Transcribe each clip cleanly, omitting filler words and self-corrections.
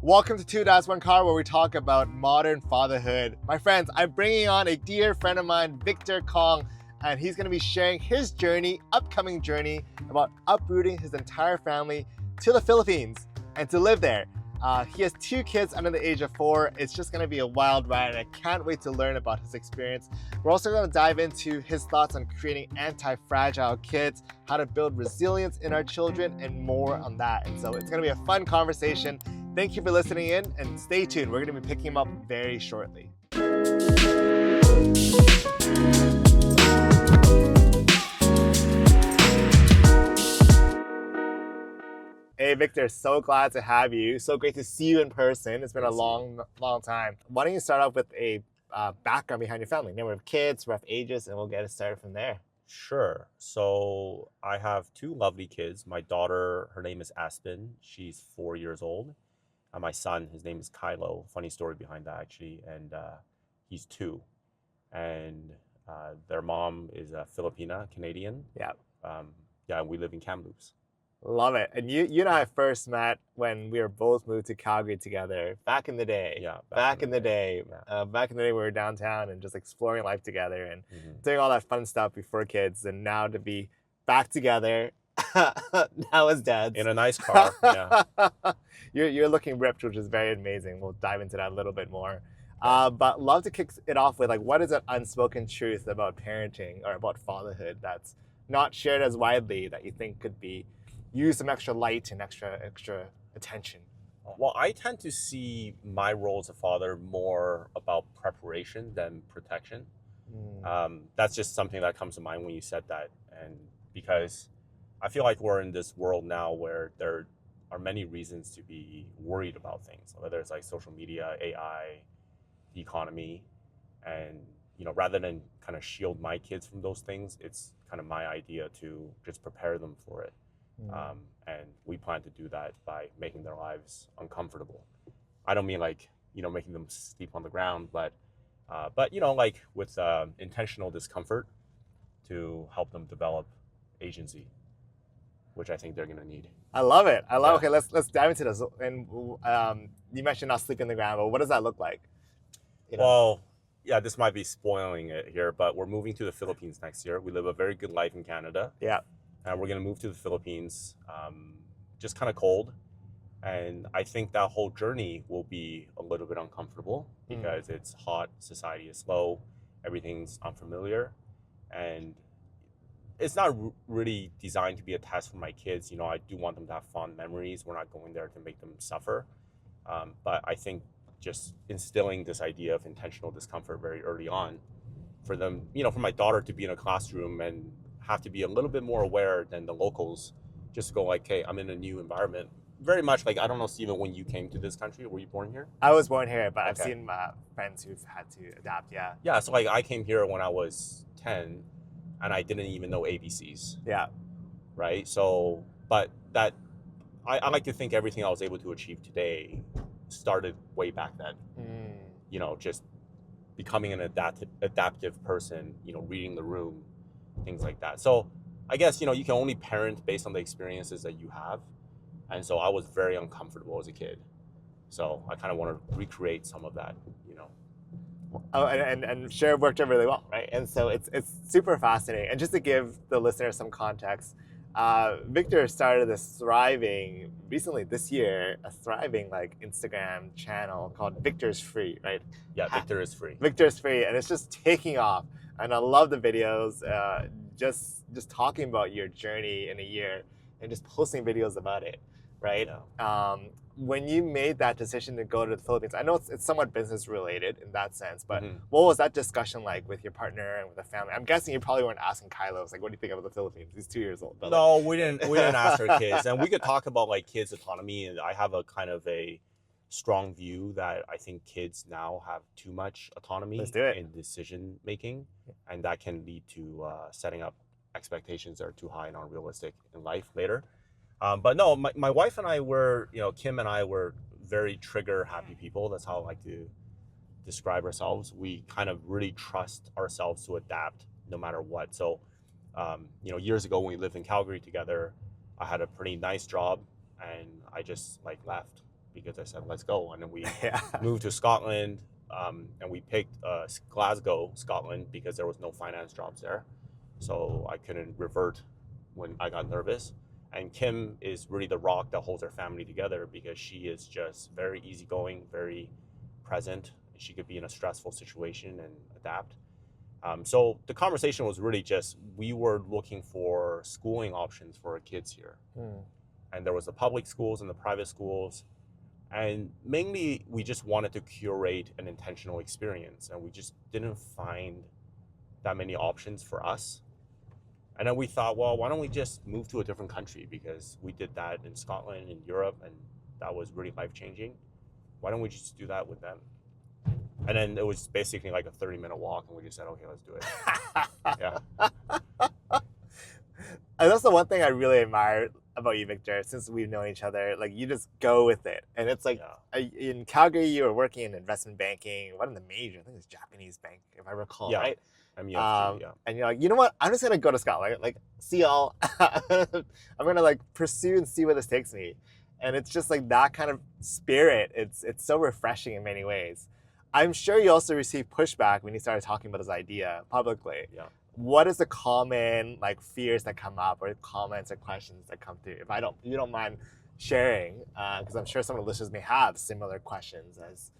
Welcome to Two Dads One Car, where we talk about modern fatherhood. My friends, I'm bringing on a dear friend of mine, Victor Kong, and he's going to be sharing his journey, upcoming journey, about uprooting his entire family to the Philippines and to live there. He has 2 kids under the age of 4. It's just going to be a wild ride, and I can't wait to learn about his experience. We're also going to dive into his thoughts on creating anti-fragile kids, how to build resilience in our children, and more on that. And so it's going to be a fun conversation. Thank you for listening in, and stay tuned. We're going to be picking him up very shortly. Hey Victor, so glad to have you. So great to see you in person. It's been a long time. Why don't you start off with a background behind your family, number of kids, rough ages, and we'll get it started from there. Sure. So I have 2 lovely kids. My daughter, her name is Aspen. She's 4 years old. And my son, his name is Kylo. Funny story behind that, actually. And he's 2. And their mom is a Filipina, Canadian. Yeah. Yeah, we live in Kamloops. Love it. And you and I first met when we were both moved to Calgary together back in the day. Yeah. Back in the day. Yeah. Back in the day, we were downtown and just exploring life together and doing all that fun stuff before kids. And now to be back together, now as dads. In a nice car. Yeah. You're looking ripped, which is very amazing. We'll dive into that a little bit more. But love to kick it off with, like, what is an unspoken truth about parenting or about fatherhood that's not shared as widely that you think could be use some extra light and extra attention? Well, I tend to see my role as a father more about preparation than protection. That's just something that comes to mind when you said that. And because I feel like we're in this world now where there are many reasons to be worried about things, whether it's like social media, AI, the economy. And, rather than kind of shield my kids from those things, it's kind of my idea to just prepare them for it. And we plan to do that by making their lives uncomfortable. I don't mean like, making them sleep on the ground, but like with intentional discomfort to help them develop agency, which I think they're going to need. I love it. Okay, let's dive into this. And you mentioned not sleeping on the ground, but what does that look like? Well, yeah, this might be spoiling it here, but we're moving to the Philippines next year. We live a very good life in Canada. Yeah. And we're going to move to the Philippines, just kind of cold. And I think that whole journey will be a little bit uncomfortable because it's hot, society is slow, everything's unfamiliar. And it's not really designed to be a test for my kids. I do want them to have fond memories. We're not going there to make them suffer. But I think just instilling this idea of intentional discomfort very early on for them, for my daughter to be in a classroom and have to be a little bit more aware than the locals, just go like, hey, I'm in a new environment. Very much like, I don't know, Stephen, when you came to this country, were you born here? I was born here, but Okay. I've seen friends who've had to adapt, yeah. Yeah, so like I came here when I was 10 and I didn't even know ABCs. Yeah. Right? So, but that, I like to think everything I was able to achieve today started way back then. Just becoming an adaptive person, reading the room, things like that. So I guess, you can only parent based on the experiences that you have. And so I was very uncomfortable as a kid. So I kind of want to recreate some of that, Oh, and sure, it worked out really well, right? And so it's super fascinating. And just to give the listeners some context, Victor started recently this year, a thriving like Instagram channel called Victor's Free, right? Yeah, Victor is free. Victor's Free, and it's just taking off. And I love the videos, just talking about your journey in a year and just posting videos about it, right? Yeah. When you made that decision to go to the Philippines, I know it's somewhat business related in that sense, but what was that discussion like with your partner and with the family? I'm guessing you probably weren't asking Kylo, like, what do you think about the Philippines? He's 2 years old. No, we didn't ask our kids. And we could talk about like kids' autonomy. And I have a kind of a strong view that I think kids now have too much autonomy in decision making. And that can lead to setting up expectations that are too high and unrealistic in life later. But no, my wife and I were, Kim and I were very trigger happy people. That's how I like to describe ourselves. We kind of really trust ourselves to adapt no matter what. So, years ago when we lived in Calgary together, I had a pretty nice job and I just left. because I said, let's go. And then we Yeah. moved to Scotland, and we picked Glasgow, Scotland, because there was no finance jobs there. So I couldn't revert when I got nervous. And Kim is really the rock that holds our family together because she is just very easygoing, very present. She could be in a stressful situation and adapt. So the conversation was really just we were looking for schooling options for our kids here. And there was the public schools and the private schools. And mainly we just wanted to curate an intentional experience. And we just didn't find that many options for us. And then we thought, well, why don't we just move to a different country? Because we did that in Scotland, in Europe, and that was really life-changing. Why don't we just do that with them? And then it was basically like a 30-minute walk, and we just said, okay, let's do it. Yeah. And that's the one thing I really admire about you, Victor, since we've known each other. Like, you just go with it. And it's like, in Calgary, you were working in investment banking. One of the major, I think it's Japanese bank, if I recall, right? MUFG, yeah. And you're like, you know what? I'm just going to go to Scotland. Like, see y'all. I'm going to like pursue and see where this takes me. And it's just like that kind of spirit. It's so refreshing in many ways. I'm sure you also received pushback when you started talking about this idea publicly. Yeah. What is the common like fears that come up, or comments or questions that come through? If you don't mind sharing, because I'm sure some of the listeners may have similar questions as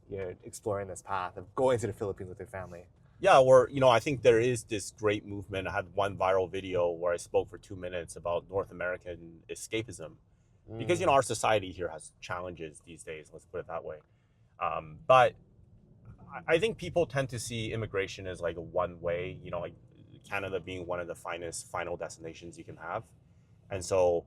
you're exploring this path of going to the Philippines with your family. Yeah, or I think there is this great movement. I had one viral video where I spoke for 2 minutes about North American escapism, because our society here has challenges these days. Let's put it that way. But I think people tend to see immigration as like a one way, like Canada being one of the finest final destinations you can have. And so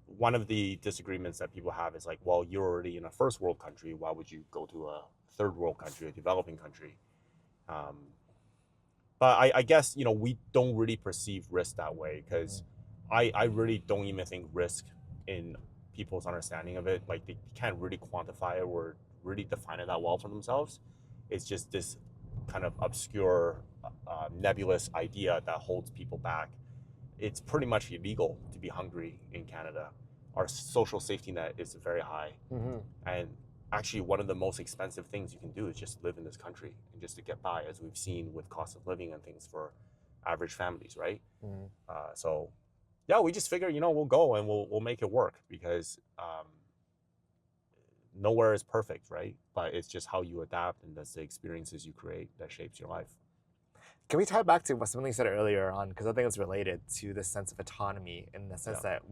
one of the disagreements that people have is like, well, you're already in a first world country. Why would you go to a third world country, a developing country? But I guess, we don't really perceive risk that way, because I really don't even think risk in people's understanding of it. Like, they can't really quantify it or really define it that well for themselves. It's just this kind of obscure, nebulous idea that holds people back. It's pretty much illegal to be hungry in Canada. Our social safety net is very high. And actually, one of the most expensive things you can do is just live in this country and just to get by, as we've seen with cost of living and things for average families, right? So, yeah, we just figure, we'll go and we'll make it work, because nowhere is perfect, right? But it's just how you adapt, and that's the experiences you create that shapes your life. Can we tie it back to what something you said earlier on? Because I think it's related to this sense of autonomy, in the sense that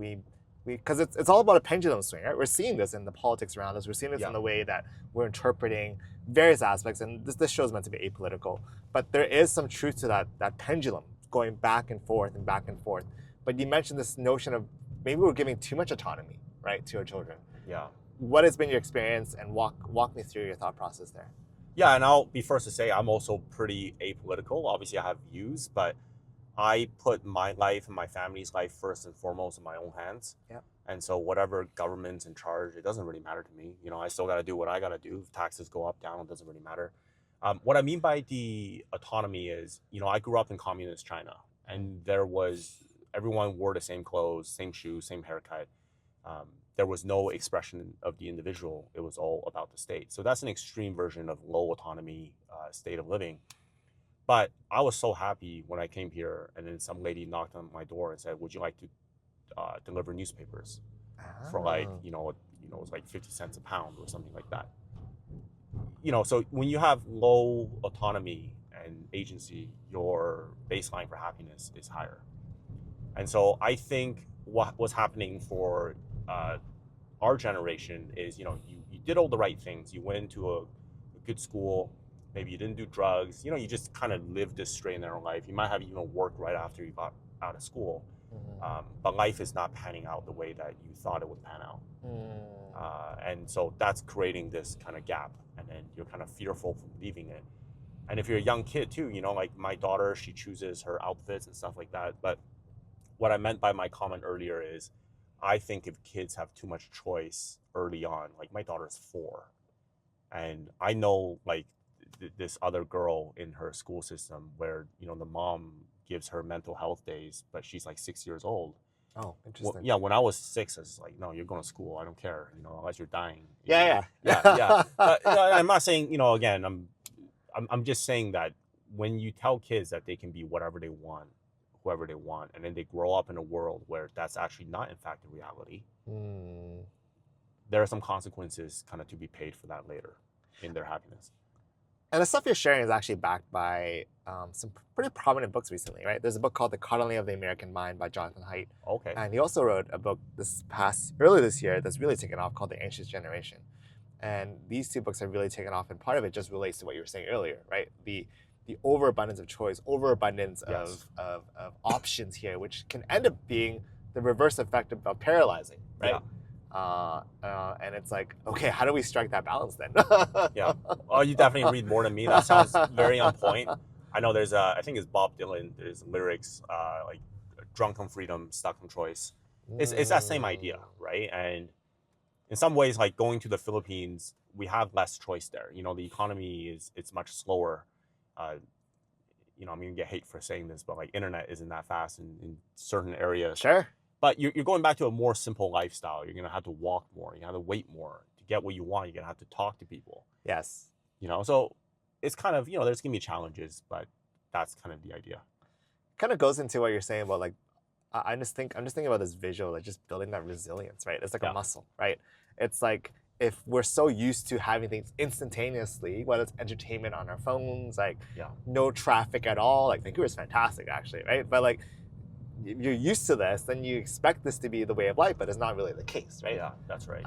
because it's all about a pendulum swing, right? We're seeing this in the politics around us. We're seeing this in the way that we're interpreting various aspects, and this show is meant to be apolitical. But there is some truth to that pendulum going back and forth and back and forth. But you mentioned this notion of maybe we're giving too much autonomy, right, to our children. Yeah. What has been your experience, and walk me through your thought process there? Yeah, and I'll be first to say I'm also pretty apolitical. Obviously, I have views, but I put my life and my family's life first and foremost in my own hands. Yeah. And so whatever government's in charge, it doesn't really matter to me. I still got to do what I got to do. If taxes go up, down, it doesn't really matter. What I mean by the autonomy is, I grew up in communist China, and everyone wore the same clothes, same shoes, same haircut. There was no expression of the individual. It was all about the state. So that's an extreme version of low autonomy state of living. But I was so happy when I came here, and then some lady knocked on my door and said, would you like to deliver newspapers for like, it was like 50 cents a pound or something like that. So when you have low autonomy and agency, your baseline for happiness is higher. And so I think what was happening for our generation is, you did all the right things. You went into a good school. Maybe you didn't do drugs. You just kind of lived this straight and narrow life. You might have even worked right after you got out of school. But life is not panning out the way that you thought it would pan out. And so that's creating this kind of gap. And then you're kind of fearful from leaving it. And if you're a young kid too, like my daughter, she chooses her outfits and stuff like that. But what I meant by my comment earlier is, I think if kids have too much choice early on, like my daughter's 4, and I know like this other girl in her school system where, the mom gives her mental health days, but she's like 6 years old. Oh, interesting. Yeah, when I was 6, it's like, no, you're going to school. I don't care, unless you're dying. Yeah, Yeah. yeah. I'm not saying, again, I'm just saying that when you tell kids that they can be whatever they want, whoever they want, and then they grow up in a world where that's actually not in fact the reality, Hmm. there are some consequences kind of to be paid for that later in their happiness. And the stuff you're sharing is actually backed by some pretty prominent books recently, right? There's a book called The Coddling of the American Mind by Jonathan Haidt. Okay. And he also wrote a book earlier this year that's really taken off called The Anxious Generation. And these two books have really taken off, and part of it just relates to what you were saying earlier, right? The overabundance of choice, overabundance Yes. of options here, which can end up being the reverse effect of paralyzing, right? And it's like, okay, how do we strike that balance then? Yeah. Oh, you definitely read more than me. That sounds very on point. I know there's I think it's Bob Dylan. There's lyrics like "Drunk on freedom, stuck on choice." It's that same idea, right? And in some ways, like going to the Philippines, we have less choice there. The economy it's much slower. I'm gonna get hate for saying this, but like internet isn't that fast in certain areas. Sure. But you're going back to a more simple lifestyle. You're gonna have to walk more. You have to wait more to get what you want. You're gonna have to talk to people. Yes. So it's kind of there's gonna be challenges, but that's kind of the idea. Kind of goes into what you're saying about like I'm just thinking about this visual, like just building that resilience, right? It's like a muscle, right? It's like if we're so used to having things instantaneously, whether it's entertainment on our phones, like no traffic at all, like Vancouver's fantastic actually, right? But like you're used to this, then you expect this to be the way of life, but it's not really the case, right? Yeah, that's right.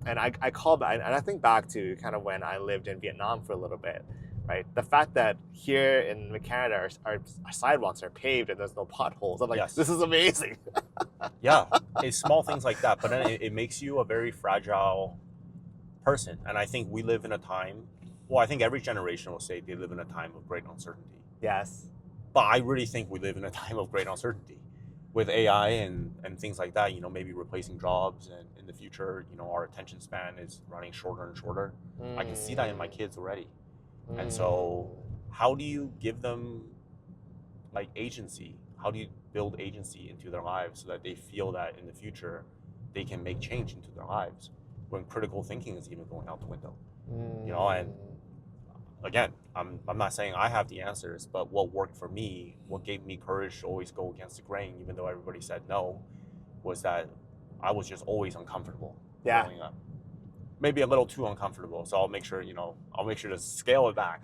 And I call back, and I think back to kind of when I lived in Vietnam for a little bit, right? The fact that here in Canada, our sidewalks are paved and there's no potholes. I'm like, Yes. This is amazing. Yeah, it's small things like that, but then it makes you a very fragile person. And I think we live in a time, I think every generation will say they live in a time of great uncertainty. Yes. But I really think we live in a time of great uncertainty with AI and things like that, maybe replacing jobs. And in the future, our attention span is running shorter and shorter. I can see that in my kids already. And so how do you give them like agency? How do you build agency into their lives so that they feel that in the future they can make change into their lives when critical thinking is even going out the window? And again, I'm not saying I have the answers, but what worked for me, what gave me courage to always go against the grain, even though everybody said no, was that I was just always uncomfortable growing up. Maybe a little too uncomfortable. So I'll make sure, to scale it back.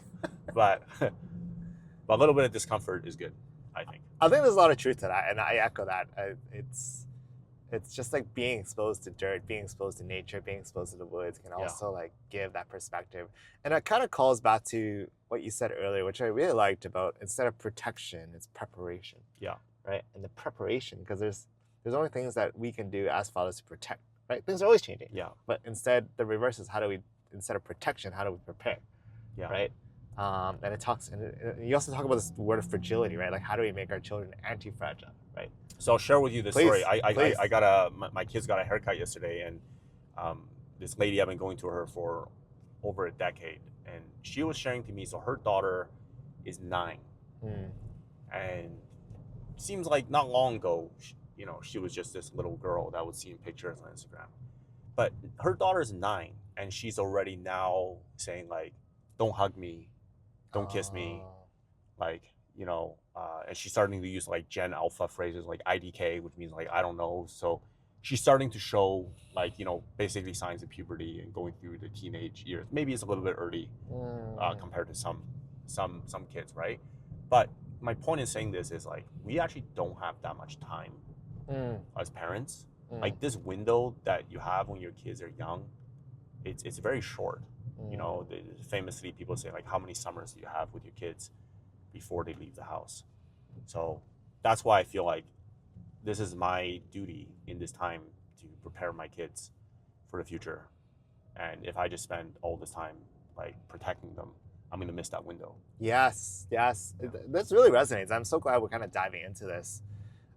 But a little bit of discomfort is good, I think. I think there's a lot of truth to that, and I echo that. It's just like being exposed to dirt, being exposed to nature, being exposed to the woods can also like give that perspective. And it kind of calls back to what you said earlier, which I really liked about instead of protection, it's preparation. Yeah. Right. And the preparation, because there's only things that we can do as fathers to protect. Right. Things are always changing. Yeah. But instead, the reverse is instead of protection, how do we prepare? Yeah. Right. And it talks, and you also talk about this word of fragility, right? Like how do we make our children anti-fragile, right? So I'll share with you this story. Please. I got my kids got a haircut yesterday, and this lady, I've been going to her for over a decade, and she was sharing to me. So her daughter is 9, and seems like not long ago, she was just this little girl that was seeing pictures on Instagram. But her daughter's 9, and she's already now saying like, "Don't hug me, don't kiss me," like. And she's starting to use like Gen Alpha phrases like IDK, which means like I don't know. So she's starting to show like basically signs of puberty and going through the teenage years. Maybe it's a little bit early compared to some kids, right? But my point in saying this is like we actually don't have that much time as parents. Like this window that you have when your kids are young, it's very short. Famously people say like how many summers do you have with your kids before they leave the house? So that's why I feel like this is my duty in this time to prepare my kids for the future. And if I just spend all this time like protecting them, I'm gonna miss that window. Yes. This really resonates. I'm so glad we're kind of diving into this.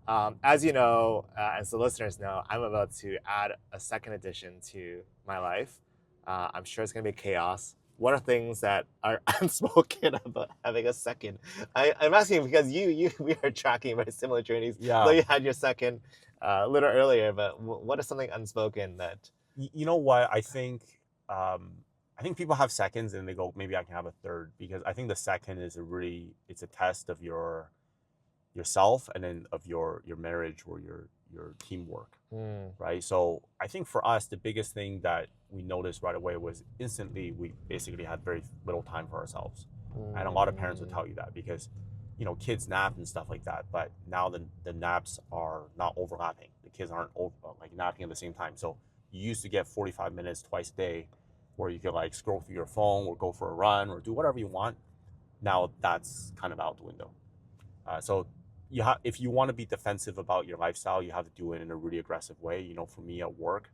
As you know, as the listeners know, I'm about to add a second addition to my life. I'm sure it's gonna be chaos. what are things that are unspoken about having a second? I'm asking because we are tracking very similar journeys. Yeah. Though you had your second a little earlier, but what is something unspoken that? You know what? I think people have seconds and they go, maybe I can have a third, because I think the second is it's a test of yourself and then of your marriage or your teamwork, right? So I think for us, the biggest thing that we noticed right away was instantly we basically had very little time for ourselves. And a lot of parents would tell you that because, you know, kids nap and stuff like that, but now the naps are not overlapping. The kids aren't like napping at the same time. So you used to get 45 minutes twice a day where you could like scroll through your phone or go for a run or do whatever you want. Now that's kind of out the window. So if you want to be defensive about your lifestyle, you have to do it in a really aggressive way. You know, for me at work,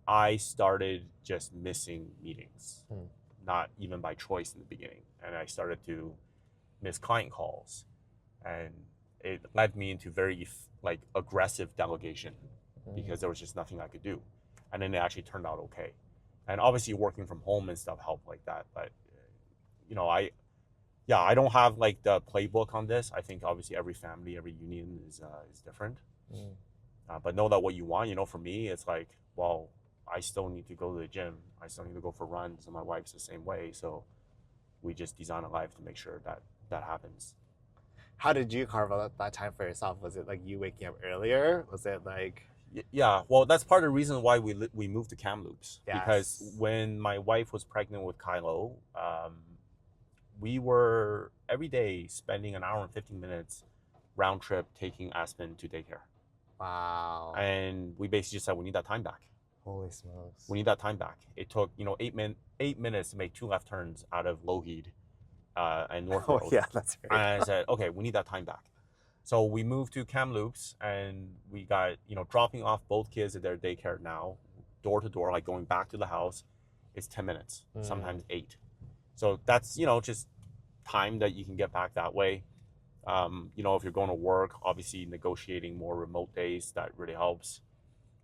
I started just missing meetings, not even by choice in the beginning. And I started to miss client calls, and it led me into very like aggressive delegation because there was just nothing I could do. And then it actually turned out okay. And obviously working from home and stuff helped like that. But, you know, I don't have like the playbook on this. I think obviously every family, every union is different. But know that what you want, you know, for me, it's like, well, I still need to go to the gym. I still need to go for runs, and my wife's the same way. So we just design a life to make sure that happens. How did you carve out that time for yourself? Was it like you waking up earlier? Was it like? Yeah, well, that's part of the reason why we moved to Kamloops. Yes. Because when my wife was pregnant with Kylo, we were every day spending an hour and 15 minutes round trip taking Aspen to daycare. Wow. And we basically just said, we need that time back. Holy smokes. We need that time back. It took, you know, 8 minutes to make 2 left turns out of Lougheed and North Road. Oh, yeah, that's right. And I said, okay, we need that time back. So we moved to Kamloops, and we got, you know, dropping off both kids at their daycare now, door to door, like going back to the house, is 10 minutes, sometimes 8. So that's, you know, just time that you can get back that way. You know, if you're going to work, obviously negotiating more remote days, that really helps.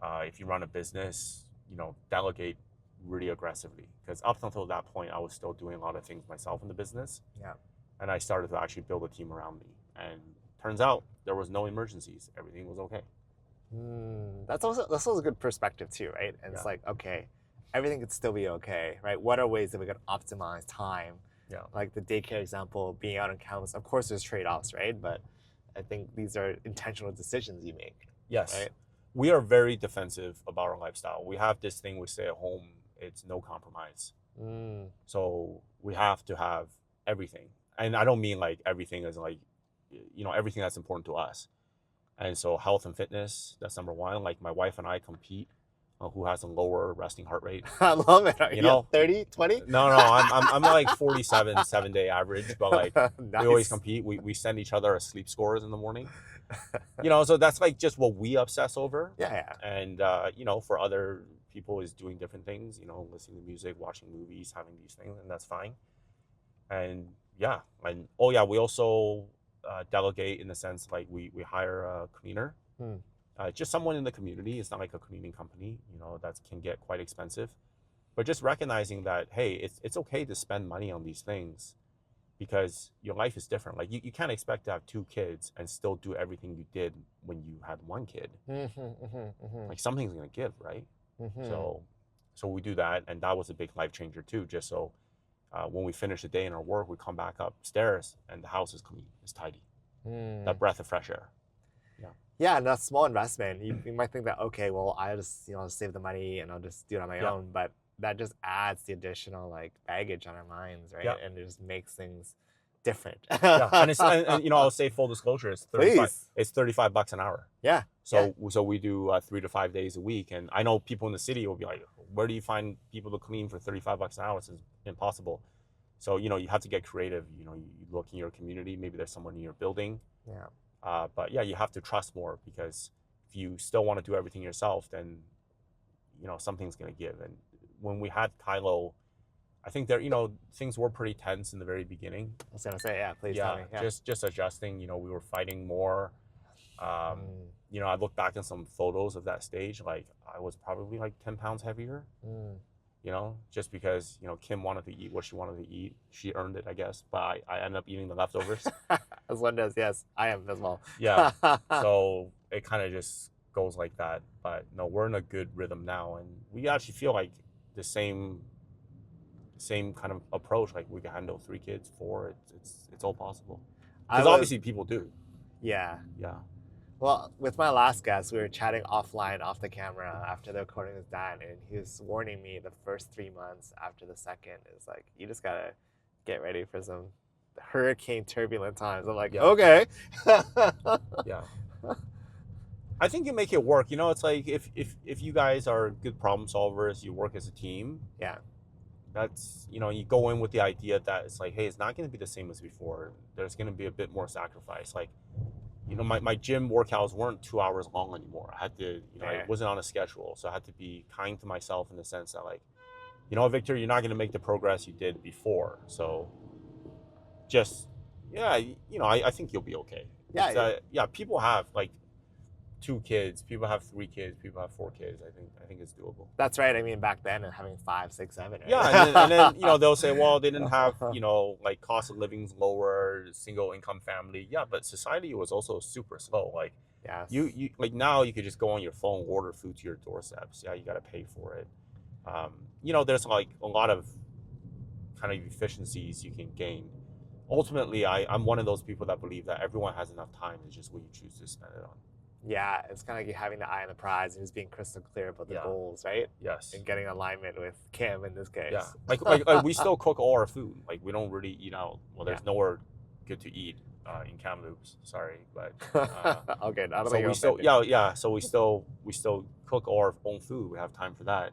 If you run a business, you know, delegate really aggressively. Because up until that point, I was still doing a lot of things myself in the business. Yeah. And I started to actually build a team around me. And turns out there was no emergencies. Everything was okay. That's also a good perspective too, right? And it's like, okay, everything could still be okay, right? What are ways that we can optimize time? Yeah. Like the daycare example, being out on campus. Of course, there's trade-offs, right? But I think these are intentional decisions you make. Yes. Right? We are very defensive about our lifestyle. We have this thing we say at home, it's no compromise. So we have to have everything. And I don't mean like everything is like, you know, everything that's important to us. And so health and fitness, that's number one. Like my wife and I compete on who has a lower resting heart rate. I love it. Are You know, 30, 20? No, I'm like 47 7-day average, but like Nice. we always compete. We send each other our sleep scores in the morning. You know, so that's like just what we obsess over. Yeah. And you know, for other people is doing different things, you know, listening to music, watching movies, having these things, and that's fine. And yeah, and we also delegate in the sense like we hire a cleaner, just someone in the community. It's not like a cleaning company, you know, that can get quite expensive, but just recognizing that, hey, it's okay to spend money on these things because your life is different. Like you can't expect to have 2 kids and still do everything you did when you had 1 kid. Like something's gonna give, right? So we do that, and that was a big life changer too. Just so when we finish the day in our work, we come back upstairs and the house is clean, it's tidy. That breath of fresh air. Yeah, and that's small investment. You might think that, okay, well, I'll just, save the money and I'll just do it on my own. But that just adds the additional like baggage on our minds, right? And it just makes things different. And it's, and you know, I'll say full disclosure, it's $35 an hour. Yeah. So we do 3 to 5 days a week. And I know people in the city will be like, where do you find people to clean for $35 an hour? It's impossible. So, you know, you have to get creative. You know, you look in your community, maybe there's someone in your building. Yeah. But yeah, you have to trust more, because if you still want to do everything yourself, then, you know, something's going to give. And when we had Kylo, I think there, you know, things were pretty tense in the very beginning. I was going to say, please tell me. Yeah. Just adjusting, you know, we were fighting more. You know, I look back at some photos of that stage, like I was probably like 10 pounds heavier. You you know, just because, you know, Kim wanted to eat what she wanted to eat. She earned it, I guess, but I ended up eating the leftovers. As one does, yes. I am as well. Yeah. So it kind of just goes like that. But no, we're in a good rhythm now, and we actually feel like the same kind of approach. Like we can handle 3 kids, 4. It's all possible. I Because was, obviously people do. yeah. Yeah. Well, with my last guest, we were chatting offline, off the camera, after the recording was done, and he was warning me the first 3 months after the second is like, you just gotta get ready for some hurricane turbulent times. I'm like, Yeah. okay. Yeah. I think you make it work. You know, it's like if you guys are good problem solvers, you work as a team. Yeah. That's, you know, you go in with the idea that it's like, hey, it's not going to be the same as before. There's going to be a bit more sacrifice. Like, you know, my gym workouts weren't 2 hours long anymore. I had to, you know, Yeah. it wasn't on a schedule. So I had to be kind to myself in the sense that, like, you know, Victor, you're not going to make the progress you did before. So just, yeah, you know, I think you'll be okay. Yeah. It's, yeah, people have like 2 kids, people have 3 kids, people have 4 kids. I think it's doable. That's right. I mean, back then, and having 5, 6, 7. Right? Yeah, and then you know, they'll say, well, they didn't have, you know, like cost of living's lower, single income family. Yeah, but society was also super slow. Like Yes. you like now you could just go on your phone, order food to your doorsteps. Yeah, you got to pay for it. You know, there's like a lot of kind of efficiencies you can gain. Ultimately, I'm one of those people that believe that everyone has enough time. It's just what you choose to spend it on. Yeah, it's kind of like having the eye on the prize and just being crystal clear about the Yeah. goals, right? Yes. And getting alignment with Kim in this case. Yeah. Like we still cook all our food. Like we don't really eat out. Well, there's nowhere good to eat in Kamloops. Sorry, but Okay, I don't so think we still So we still cook all our own food. We have time for that.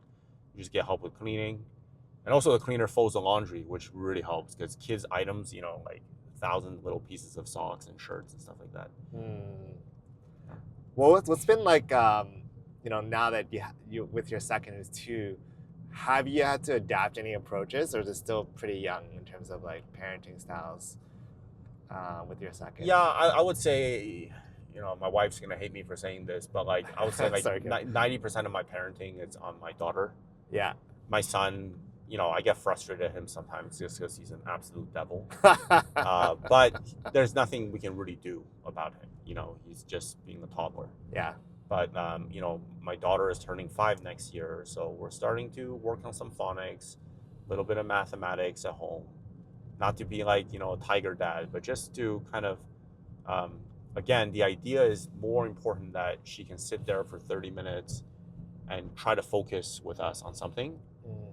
We just get help with cleaning, and also the cleaner folds the laundry, which really helps because kids' items, you know, like 1,000 little pieces of socks and shirts and stuff like that. Well, what's been like, you know, now that you with your second who's 2, have you had to adapt any approaches, or is it still pretty young in terms of like parenting styles with your second? Yeah, I would say, you know, my wife's gonna hate me for saying this, but like I would say like Sorry, Kim. 90% of my parenting is on my daughter. Yeah. My son, you know, I get frustrated at him sometimes just because he's an absolute devil. But there's nothing we can really do about him. You know, he's just being a toddler. Yeah. But, you know, my daughter is turning 5 next year. So we're starting to work on some phonics, a little bit of mathematics at home. Not to be like, you know, a tiger dad, but just to kind of, again, the idea is more important that she can sit there for 30 minutes and try to focus with us on something.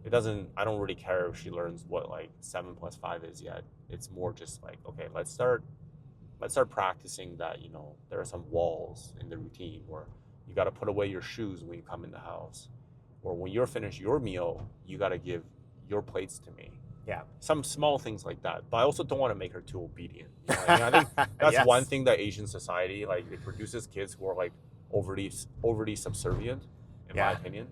It doesn't, I don't really care if she learns what like 7 + 5 is yet. It's more just like, okay, let's start practicing that, you know, there are some walls in the routine where you got to put away your shoes when you come in the house, or when you're finished your meal, you got to give your plates to me. Yeah. Some small things like that. But I also don't want to make her too obedient. You know? I think that's Yes. one thing that Asian society, like, it produces kids who are like overly subservient, in my opinion.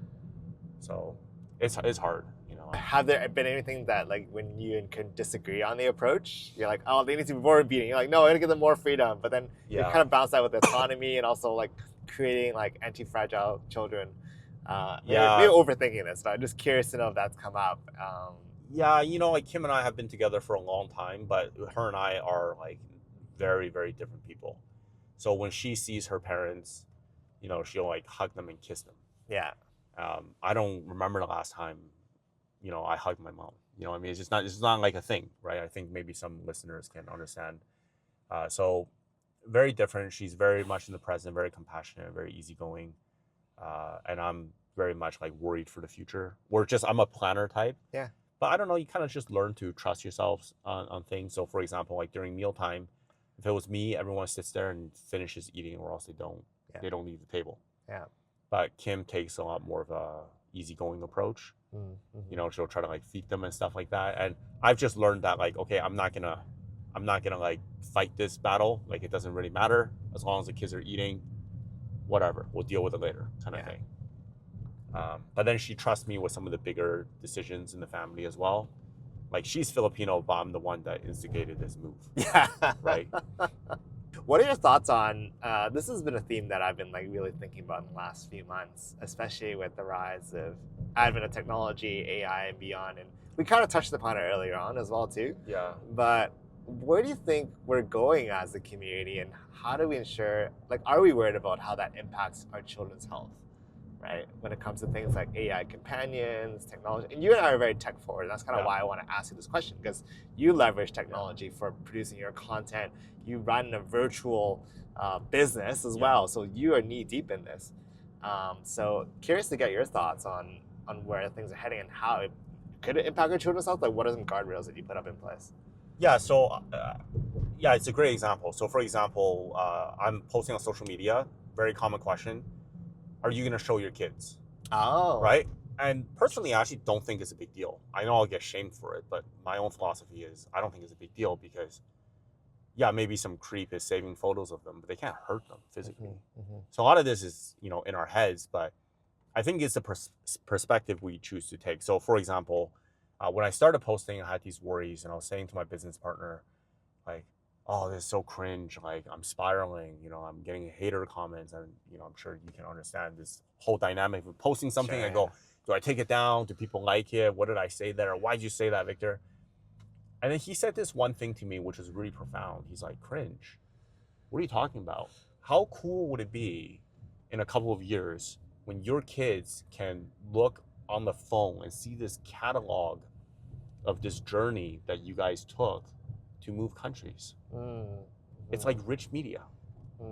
So it's hard, you know. Have there been anything that, like, when you and Kim disagree on the approach, you're like, oh, they need to be more obedient. You're like, no, I gotta give them more freedom. But then you kind of bounce that with autonomy and also like creating like anti-fragile children. Maybe overthinking this, but I'm just curious to know if that's come up. Yeah, you know, like Kim and I have been together for a long time, but her and I are like very, very different people. So when she sees her parents, you know, she'll like hug them and kiss them. Yeah. I don't remember the last time, you know, I hugged my mom. You know, I mean, it's not like a thing, right? I think maybe some listeners can understand. So very different. She's very much in the present, very compassionate, very easygoing. And I'm very much like worried for the future. I'm a planner type. Yeah. But I don't know, you kind of just learn to trust yourselves on things. So for example, like during mealtime, if it was me, everyone sits there and finishes eating, or else they don't leave the table. Yeah. But Kim takes a lot more of a easygoing approach. You know, she'll try to like feed them and stuff like that. And I've just learned that, like, okay, I'm not gonna like fight this battle. Like, it doesn't really matter as long as the kids are eating. Whatever, we'll deal with it later, kind of thing. But then she trusts me with some of the bigger decisions in the family as well. Like, she's Filipino, but I'm the one that instigated this move. Yeah. Right. What are your thoughts on this? Has been a theme that I've been like really thinking about in the last few months, especially with the rise of advent of technology, AI, and beyond. And we kind of touched upon it earlier on as well too. Yeah. But where do you think we're going as a community, and how do we ensure? Like, are we worried about how that impacts our children's health? Right, when it comes to things like AI companions, technology, and you and I are very tech forward. That's kind of why I want to ask you this question, because you leverage technology for producing your content. You run a virtual business as well, so you are knee deep in this. So curious to get your thoughts on where things are heading and how it could impact our children's health. Like, what are some guardrails that you put up in place? Yeah. So yeah, it's a great example. So for example, I'm posting on social media. Very common question. Are you going to show your kids? Oh. Right? And personally, I actually don't think it's a big deal. I know I'll get shamed for it, but my own philosophy is I don't think it's a big deal because, yeah, maybe some creep is saving photos of them, but they can't hurt them physically. So a lot of this is, in our heads, but I think it's a perspective we choose to take. So for example, when I started posting, I had these worries, and I was saying to my business partner, like, oh, this is so cringe. Like, I'm spiraling, I'm getting hater comments, and, I'm sure you can understand this whole dynamic of posting something. Sure, I go, do I take it down? Do people like it? What did I say there? Why'd you say that, Victor? And then he said this one thing to me, which was really profound. He's like, cringe? What are you talking about? How cool would it be in a couple of years when your kids can look on the phone and see this catalog of this journey that you guys took to move countries? It's like rich media.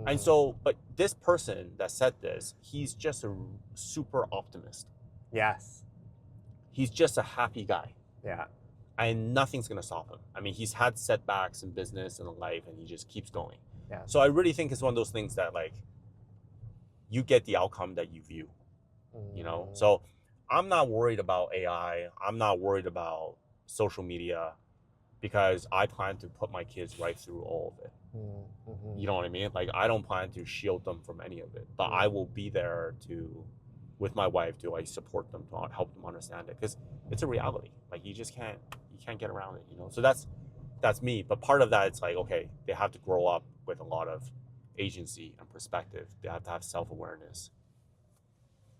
And so, but this person that said this, he's just a super optimist. Yes. He's just a happy guy. Yeah. And nothing's going to stop him. I mean, he's had setbacks in business and in life, and he just keeps going. Yeah. So I really think it's one of those things that, like, you get the outcome that you view, So I'm not worried about AI. I'm not worried about social media, because I plan to put my kids right through all of it. You know what I mean? Like, I don't plan to shield them from any of it, but I will be there with my wife, to support them, to help them understand it, because it's a reality. Like, you can't get around it, So that's me. But part of that, it's like, okay, they have to grow up with a lot of agency and perspective. They have to have self-awareness.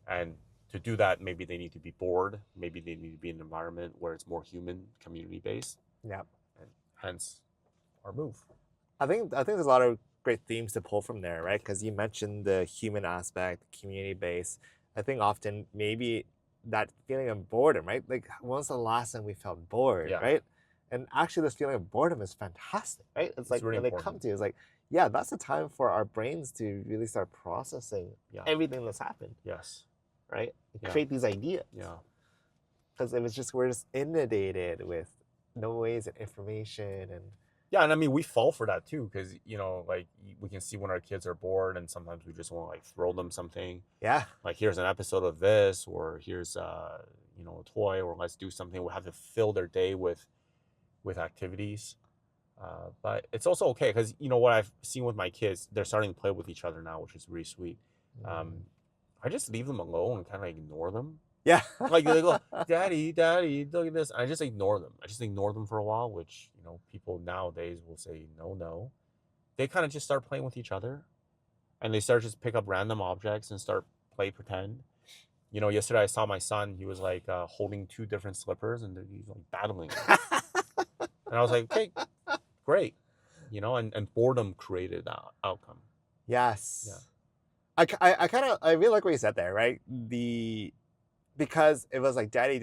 And to do that, maybe they need to be bored. Maybe they need to be in an environment where it's more human, community-based. Yeah. And hence our move. I think there's a lot of great themes to pull from there, right? Because you mentioned the human aspect, community base. I think often maybe that feeling of boredom, right? Like, when was the last time we felt bored, right? And actually, this feeling of boredom is fantastic, right? It's like, really when they come to you, it's like, yeah, that's the time for our brains to really start processing everything that's happened. Yes. Right? Create these ideas. Yeah. Because we're just inundated with noise and information and. Yeah, and I mean, we fall for that too, because, like, we can see when our kids are bored, and sometimes we just want to, like, throw them something. Yeah. Like, here's an episode of this, or here's a toy, or let's do something. We'll have to fill their day with activities. But it's also okay, because, what I've seen with my kids, they're starting to play with each other now, which is really sweet. I just leave them alone and kind of ignore them. Yeah. Like, they go, daddy, look at this. And I just ignore them. I just ignore them for a while, which, people nowadays will say, no. They kind of just start playing with each other, and they start just pick up random objects and start play pretend. Yesterday I saw my son, he was like holding two different slippers, and he's like battling. And I was like, okay, great. And boredom created that outcome. Yes. Yeah. I really like what you said there, right? Because it was like daddy,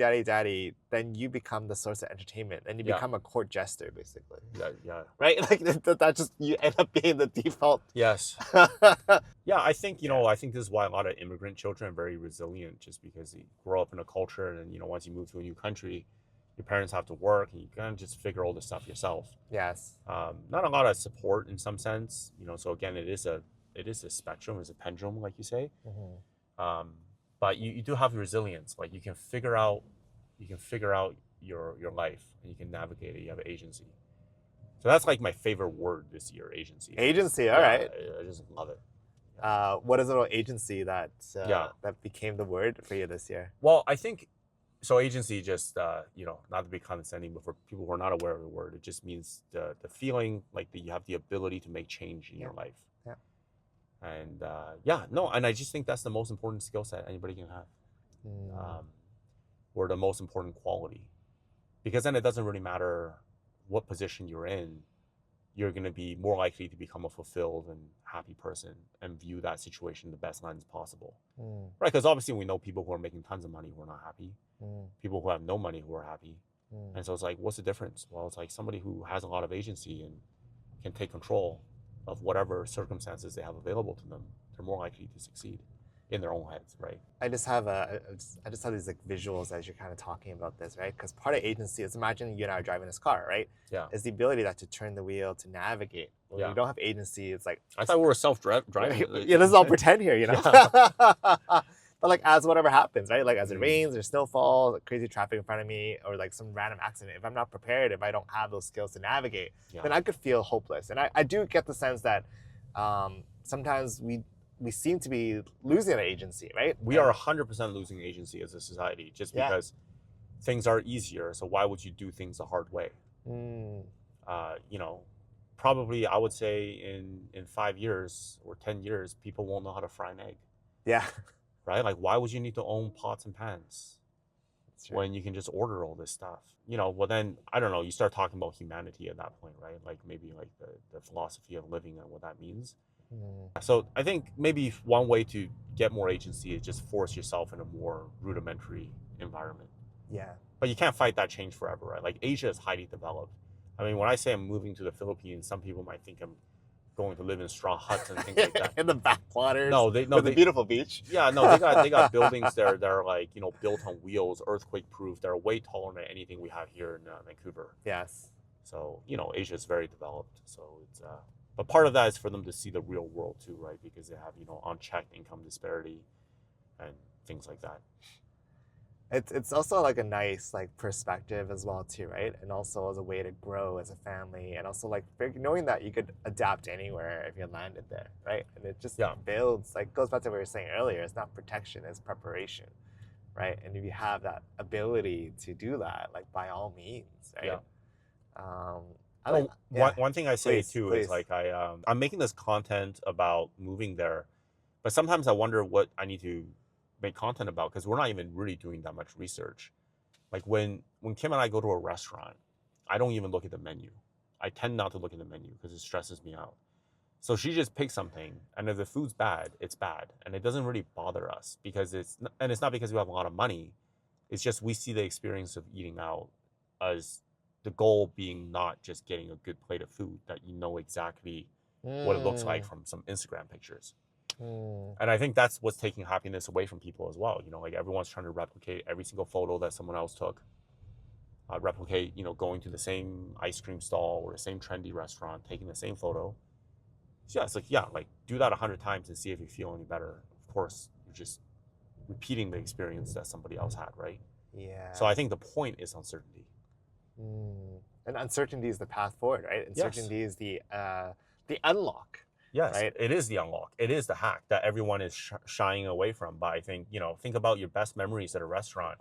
then you become the source of entertainment, and you become a court jester, basically. Yeah. Right? Like, that just, you end up being the default. Yes. Yeah, I think, I think this is why a lot of immigrant children are very resilient, just because they grow up in a culture, and then, once you move to a new country, your parents have to work, and you kind of just figure all this stuff yourself. Yes. Not a lot of support in some sense, so again, it is a spectrum, it's a pendulum, like you say. But you do have resilience. Like, you can figure out your life, and you can navigate it. You have agency. So that's like my favorite word this year, agency. Agency, all right. I just love it. What is it about agency that became the word for you this year? Well, I think So agency just, not to be condescending, but for people who are not aware of the word, it just means the feeling like that you have the ability to make change in your life. Yeah. And and I just think that's the most important skill set anybody can have, or the most important quality, because then it doesn't really matter what position you're in. You're going to be more likely to become a fulfilled and happy person and view that situation the best lens possible. Right? Because obviously we know people who are making tons of money who are not happy, people who have no money who are happy. And so it's like, what's the difference? Well, it's like somebody who has a lot of agency and can take control of whatever circumstances they have available to them, they're more likely to succeed in their own heads, right? I just have these like visuals as you're kind of talking about this, right? Because part of agency is, imagine you and I are driving this car, right? Yeah. Is the ability to turn the wheel, to navigate. When you don't have agency, it's like, I thought we were self-driving. Yeah, this is all pretend here, you know? But like, as whatever happens, right? Like as it rains or snowfall, like crazy traffic in front of me, or like some random accident, if I'm not prepared, if I don't have those skills to navigate, then I could feel hopeless. And I do get the sense that sometimes we seem to be losing that agency, right? We are 100% losing agency as a society just because things are easier. So why would you do things the hard way? Probably I would say in 5 years or 10 years, people won't know how to fry an egg. Yeah. Right? Like, why would you need to own pots and pans when you can just order all this stuff? Well then, I don't know, you start talking about humanity at that point, right? Like maybe like the philosophy of living and what that means. So I think maybe one way to get more agency is just force yourself in a more rudimentary environment. Yeah. But you can't fight that change forever, right? Like Asia is highly developed. I mean, when I say I'm moving to the Philippines, some people might think I'm going to live in straw huts and things like that. In the backwaters. With the beautiful beach. Yeah, no, they got buildings there that are like, built on wheels, earthquake proof. They're way taller than anything we have here in Vancouver. Yes. So, Asia is very developed. So it's but part of that is for them to see the real world too, right? Because they have, unchecked income disparity and things like that. It's also like a nice like perspective as well too, right? And also as a way to grow as a family, and also like knowing that you could adapt anywhere if you landed there, right? And it just builds, like, goes back to what we were saying earlier. It's not protection, it's preparation, right? And if you have that ability to do that, like, by all means, right? One thing I say too is like I'm making this content about moving there, but sometimes I wonder what I need to make content about, because we're not even really doing that much research. Like when Kim and I go to a restaurant, I don't even look at the menu. I tend not to look at the menu because it stresses me out. So she just picks something, and if the food's bad, it's bad, and it doesn't really bother us because it's not because we have a lot of money. It's just we see the experience of eating out as the goal being not just getting a good plate of food that exactly what it looks like from some Instagram pictures. And I think that's what's taking happiness away from people as well. Like everyone's trying to replicate every single photo that someone else took. Replicate, going to the same ice cream stall or the same trendy restaurant, taking the same photo. So it's like, do that 100 times and see if you feel any better. Of course, you're just repeating the experience that somebody else had, right? Yeah. So I think the point is uncertainty. And uncertainty is the path forward, right? Uncertainty is the unlock. Yes, right? It is the unlock. It is the hack that everyone is shying away from. But I think, think about your best memories at a restaurant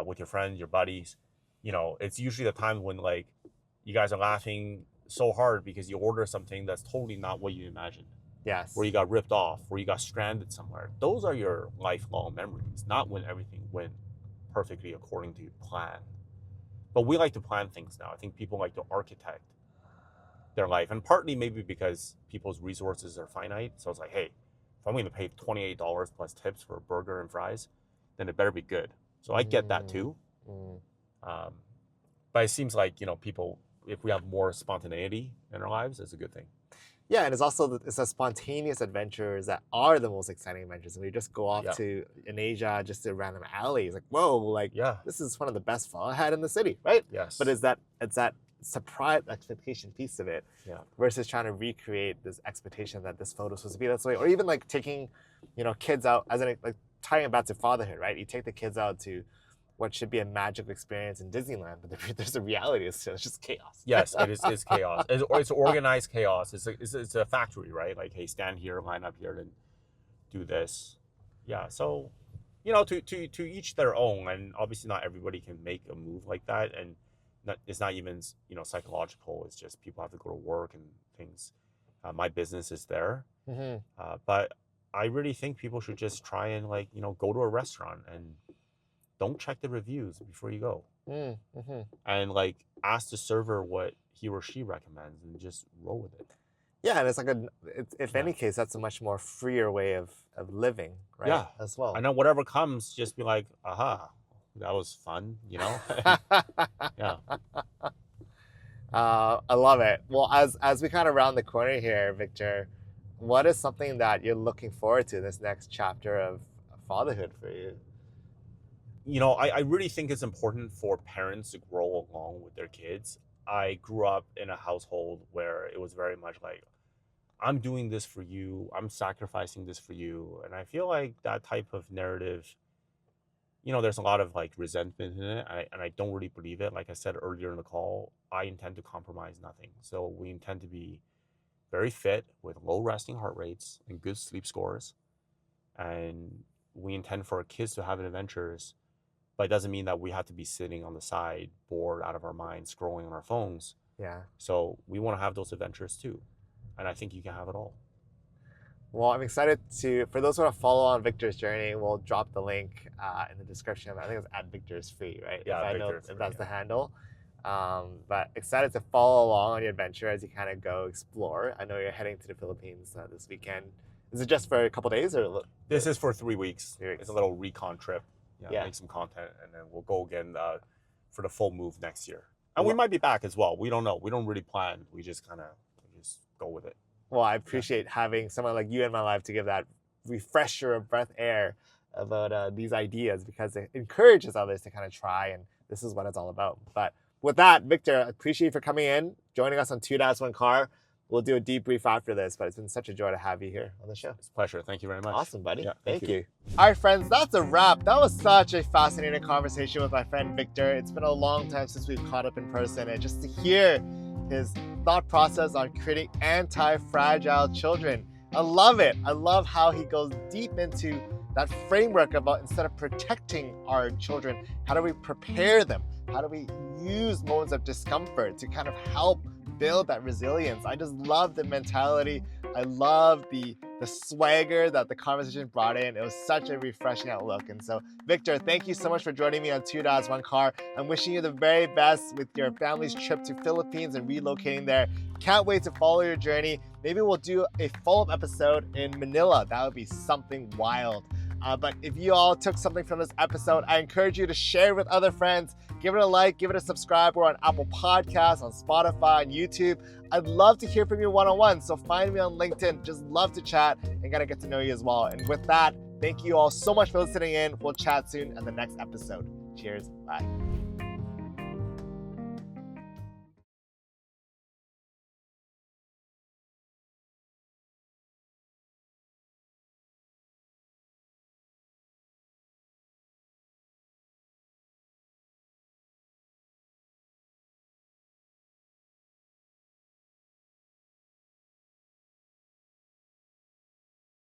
with your friends, your buddies. It's usually the time when, like, you guys are laughing so hard because you order something that's totally not what you imagined. Yes. Where you got ripped off, where you got stranded somewhere. Those are your lifelong memories, not when everything went perfectly according to plan. But we like to plan things now. I think people like to architect their life, and partly maybe because people's resources are finite. So it's like, hey, if I'm going to pay $28 plus tips for a burger and fries, then it better be good. So I get that too. But it seems like, people, if we have more spontaneity in our lives, it's a good thing. Yeah, and it's the spontaneous adventures that are the most exciting adventures. And we just go off to, in Asia, just to random alleys. Like, whoa, like, this is one of the best pho I had in the city, right? Yes. But it's that surprise expectation piece of it, versus trying to recreate this expectation that this photo is supposed to be this way, or even like taking, kids out, as in like tying it back to fatherhood, right? You take the kids out to what should be a magical experience in Disneyland, but there's a reality. It's just chaos. Yes, it's chaos. It's organized chaos. It's a factory, right? Like, hey, stand here, line up here, and do this. Yeah. So you know, to each their own. And obviously, not everybody can make a move like that, and it's not even, you know, psychological. It's just people have to go to work and things. My business is there, but I really think people should just try and, like, you know, go to a restaurant and don't check the reviews before you go, and like ask the server what he or she recommends and just roll with it. Yeah, and it's like if Yeah. any case, that's a much more freer way of living, right? Yeah. As well. I know whatever comes, just be like, aha, that was fun, you know? Yeah. I love it. Well, as we kind of round the corner here, Victor, what is something that you're looking forward to this next chapter of fatherhood for you? You know, I really think it's important for parents to grow along with their kids. I grew up in a household where it was very much like, I'm doing this for you, I'm sacrificing this for you. And I feel like that type of narrative, you know, there's a lot of like resentment in it. And I don't really believe it. Like I said earlier in the call, I intend to compromise nothing. So we intend to be very fit with low resting heart rates and good sleep scores. And we intend for our kids to have adventures, but it doesn't mean that we have to be sitting on the side, bored out of our minds, scrolling on our phones. Yeah. So we want to have those adventures too. And I think you can have it all. Well, I'm excited for those who want to follow on Victor's journey, we'll drop the link in the description. I think it's at Victor's Free, right? Yeah, if I know Victor's if Free, that's yeah. the handle. But excited to follow along on your adventure as you kind of go explore. I know you're heading to the Philippines this weekend. Is it just for a couple days or? This is for 3 weeks. 3 weeks. It's a little recon trip. Yeah. Make some content, and then we'll go again for the full move next year. And we might be back as well. We don't know. We don't really plan. We just just go with it. Well, I appreciate having someone like you in my life to give that refresher of breath air about these ideas, because it encourages others to kind of try, and this is what it's all about. But with that, Victor, I appreciate you for coming in, joining us on Two Dads, One Car. We'll do a debrief after this, but it's been such a joy to have you here on the show. It's a pleasure. Thank you very much. Awesome, buddy. Yeah, thank you. All right, friends, that's a wrap. That was such a fascinating conversation with my friend Victor. It's been a long time since we've caught up in person, and just to hear his thought process on creating anti-fragile children. I love it. I love how he goes deep into that framework about, instead of protecting our children, how do we prepare them? How do we use moments of discomfort to kind of help build that resilience? I just love the mentality. I love the swagger that the conversation brought in. It was such a refreshing outlook. And so, Victor, thank you so much for joining me on Two Dads, One Car. I'm wishing you the very best with your family's trip to Philippines and relocating there. Can't wait to follow your journey. Maybe we'll do a follow-up episode in Manila. That would be something wild. But if you all took something from this episode, I encourage you to share with other friends. Give it a like, give it a subscribe. We're on Apple Podcasts, on Spotify, on YouTube. I'd love to hear from you one-on-one, so find me on LinkedIn. Just love to chat and gotta get to know you as well. And with that, thank you all so much for listening in. We'll chat soon at the next episode. Cheers. Bye.